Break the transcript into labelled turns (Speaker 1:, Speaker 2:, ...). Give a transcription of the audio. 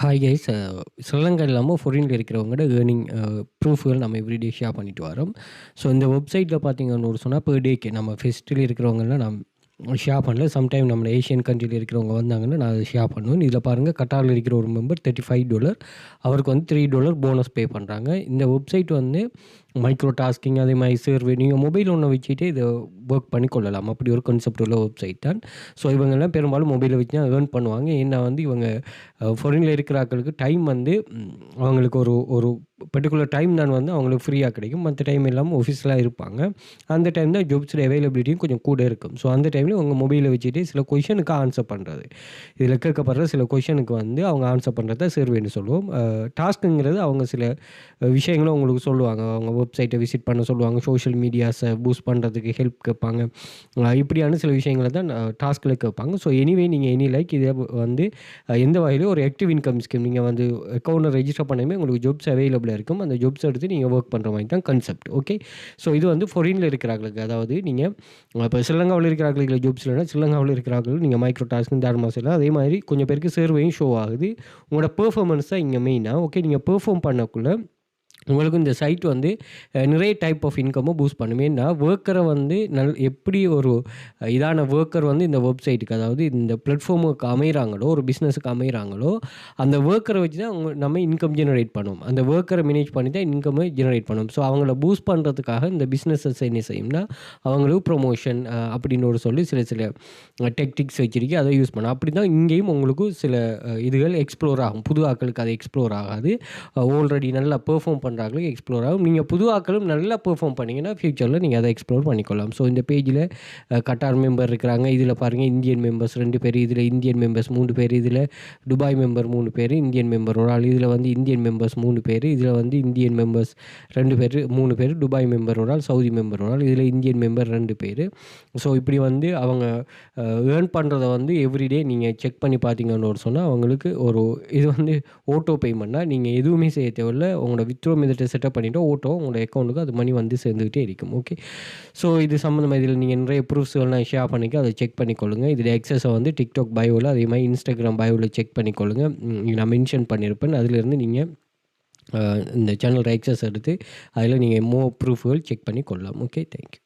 Speaker 1: Hi guys. Sri Lanka இல்லாமல் ஃபாரின்ல இருக்கிறவங்களோட ஏர்னிங் ப்ரூஃப்கள் நம்ம எவ்ரிடே ஷேர் பண்ணிட்டு வரோம். ஸோ இந்த வெப்சைட்டில் பார்த்தீங்கன்னு சொன்னால் பெர் டேக்கு நம்ம ஃபெஸ்ட்டில் இருக்கிறவங்கலாம் ஷேர் பண்ணல. சம்டைம் நம்ம ஏஷியன் கண்ட்ரியில் இருக்கிறவங்க வந்தாங்கன்னா நான் அதை ஷேர் பண்ணுவேன். இதில் பாருங்கள், கட்டாரில் இருக்கிற ஒரு மெம்பர் $35 அவருக்கு வந்து $3 போனஸ் பே பண்ணுறாங்க. இந்த வெப்சைட் வந்து மைக்ரோ டாஸ்கிங் அதே மாதிரி சர்வே நீங்கள் மொபைல் ஒன்று வச்சுட்டு இதை ஒர்க் பண்ணி கொள்ளலாம். அப்படி ஒரு கான்செப்ட் உள்ள வெப்சைட் தான். ஸோ இவங்கெல்லாம் பெரும்பாலும் மொபைலை வச்சு தான் ஏர்ன் பண்ணுவாங்க. ஏன்னா வந்து இவங்க ஃபாரினில் இருக்கிற ஆட்களுக்கு டைம் வந்து அவங்களுக்கு ஒரு ஒரு பர்டிகுலர் டைம் தான் வந்து அவங்களுக்கு ஃப்ரீயாக கிடைக்கும். மற்ற டைம் இல்லாமல் ஆஃபீஸ்லாம் இருப்பாங்க. அந்த டைம் தான் ஜாப்ஸோட அவைலபிலிட்டியும் கொஞ்சம் கூட இருக்கும். ஸோ அந்த டைமில் உங்கள் மொபைலை வச்சுட்டு சில கொஷனுக்கு ஆன்சர் பண்ணுறது, இதில் கேட்கப்படுற சில கொஷனுக்கு வந்து அவங்க ஆன்சர் பண்ணுறத சர்வேன்னு சொல்லுவோம். டாஸ்க்குங்கிறது அவங்க சில விஷயங்களும் உங்களுக்கு சொல்லுவாங்க. அவங்க வெப்சைட்டை விசிட் பண்ண சொல்லுவாங்க, சோஷியல் மீடியாஸை பூஸ்ட் பண்ணுறதுக்கு ஹெல்ப் கேட்பாங்க. இப்படியான சில விஷயங்களை தான் டாஸ்கில் கேட்பாங்க. ஸோ எனிவே நீங்கள் இதை வந்து எந்த வகையிலும் ஒரு ஆக்டிவ் இன்கம் ஸ்கீம் நீங்கள் வந்து அக்கௌண்ட்டை ரெஜிஸ்டர் பண்ணாமே உங்களுக்கு ஜாப்ஸ் அவைலபிளாக இருக்கும். அந்த ஜாப்ஸ் எடுத்து நீங்கள் ஒர்க் பண்ணுற மாதிரி தான் கான்செப்ட். ஓகே. ஸோ இது வந்து ஃபாரினில் இருக்கிறார்களுக்கு, அதாவது நீங்கள் இப்போ ஸ்ரீலங்காவில் இருக்கிறார்களுக்கு ஜாப்ஸ் இல்லைனா ஸ்ரீலங்காவில் இருக்கிறார்கள் நீங்கள் மைக்ரோ டாஸ்க்கு தாராளமாக செய்யலாம். அதே மாதிரி கொஞ்சம் பேருக்கு சர்வேயும் ஷோ ஆகுது. உங்களோட பெர்ஃபார்மன்ஸ் தான் இங்கே மெயினாக. ஓகே, நீங்கள் பெர்ஃபார்ம் பண்ணக்குள்ள உங்களுக்கு இந்த சைட் வந்து நிறைய டைப் ஆஃப் இன்கமும் பூஸ்ட் பண்ணும். ஏன்னா ஒர்க்கரை வந்து எப்படி ஒரு இதான ஒர்க்கர் வந்து இந்த வெப்சைட்டுக்கு, அதாவது இந்த பிளாட்ஃபார்முக்கு அமைகிறாங்களோ, ஒரு பிஸ்னஸுக்கு அமைகிறாங்களோ, அந்த ஒர்க்கரை வச்சு தான் நம்ம இன்கம் ஜெனரேட் பண்ணுவோம். அந்த ஒர்க்கரை மேனேஜ் பண்ணி தான் இன்கம்மை ஜெனரேட் பண்ணுவோம். ஸோ அவங்கள பூஸ்ட் பண்ணுறதுக்காக இந்த பிஸ்னஸஸ் என்ன செய்யும்னா அவங்களுக்கு ப்ரொமோஷன் அப்படின்னு ஒரு சொல்லி சில சில டெக்டிக்ஸ் வச்சிருக்கு, அதை யூஸ் பண்ணலாம். அப்படி தான் இங்கேயும் உங்களுக்கு சில இதுகள் எக்ஸ்ப்ளோர் ஆகும். புது ஆட்களுக்கு அது எக்ஸ்ப்ளோர் ஆகாது. ஆல்ரெடி நல்லா பெர்ஃபார்ம் பண்ணுறாங்களுக்கு எக்ஸ்ப்ளோர் ஆகும். நீங்கள் புது ஆட்களும் நல்லா பெர்ஃபார்ம் பண்ணிங்கன்னா ஃப்யூச்சரில் நீங்கள் அதை எக்ஸ்ப்ளோர் பண்ணிக்கொள்ளலாம். ஸோ இந்த பேஜில் கட்டார் மெம்பர் இருக்கிறாங்க. இதில் பாருங்கள், இந்தியன் மெம்பர்ஸ் 2 பேர், இதில் இந்தியன் மெம்பர்ஸ் 3 பேர், இதில் துபாய் மெம்பர் 3 பேர், இந்தியன் மெம்பர் ஒரு ஆள், இதில் வந்து இந்தியன் மெம்பர்ஸ் 3 பேர், இதில் வந்து இந்தியன் மெம்பர்ஸ் 2 பேர் 3 பேர், துபாய் மெம்பர் ஒரு ஆள், சவுதி மெம்பர் ஒரு ஆள், இதில் இந்தியன் மெம்பர் 2 பேர். ஸோ இப்படி வந்து அவங்க ஏர்ன் பண்ணுறதை வந்து எவ்ரிடே நீங்கள் செக் பண்ணி பார்த்தீங்கன்னு சொன்னால் அவங்களுக்கு ஒரு இது வந்து ஓட்டோ பேமெண்ட்னா நீங்கள் எதுவுமே செய்ய தேவையில்லை. உங்களோட வித்ட்ரோ மெத்தட்டை செட்டப் பண்ணிவிட்டு ஓட்டோ உங்களோட அக்கௌண்ட்டுக்கு அது மணி வந்து சேர்ந்துக்கிட்டே இருக்கும். ஓகே. ஸோ இது சம்மந்தமாக இதில் நீங்கள் நிறைய ப்ரூஃப்ஸ்கள்லாம் ஷேர் பண்ணிக்க, அதை செக் பண்ணிக்கொள்ளுங்கள். இதில் எக்ஸஸை வந்து டிக்டாக் பயோவில் அதே மாதிரி இன்ஸ்டாகிராம் பயோவில் செக் பண்ணிக்கொள்ளுங்கள். நான் மென்ஷன் பண்ணியிருப்பேன். அதிலேருந்து நீங்கள் இந்த சேனல் எக்ஸஸ் எடுத்து அதில் நீங்கள் ப்ரூஃப்கள் செக் பண்ணி கொள்ளலாம். Okay, thank you.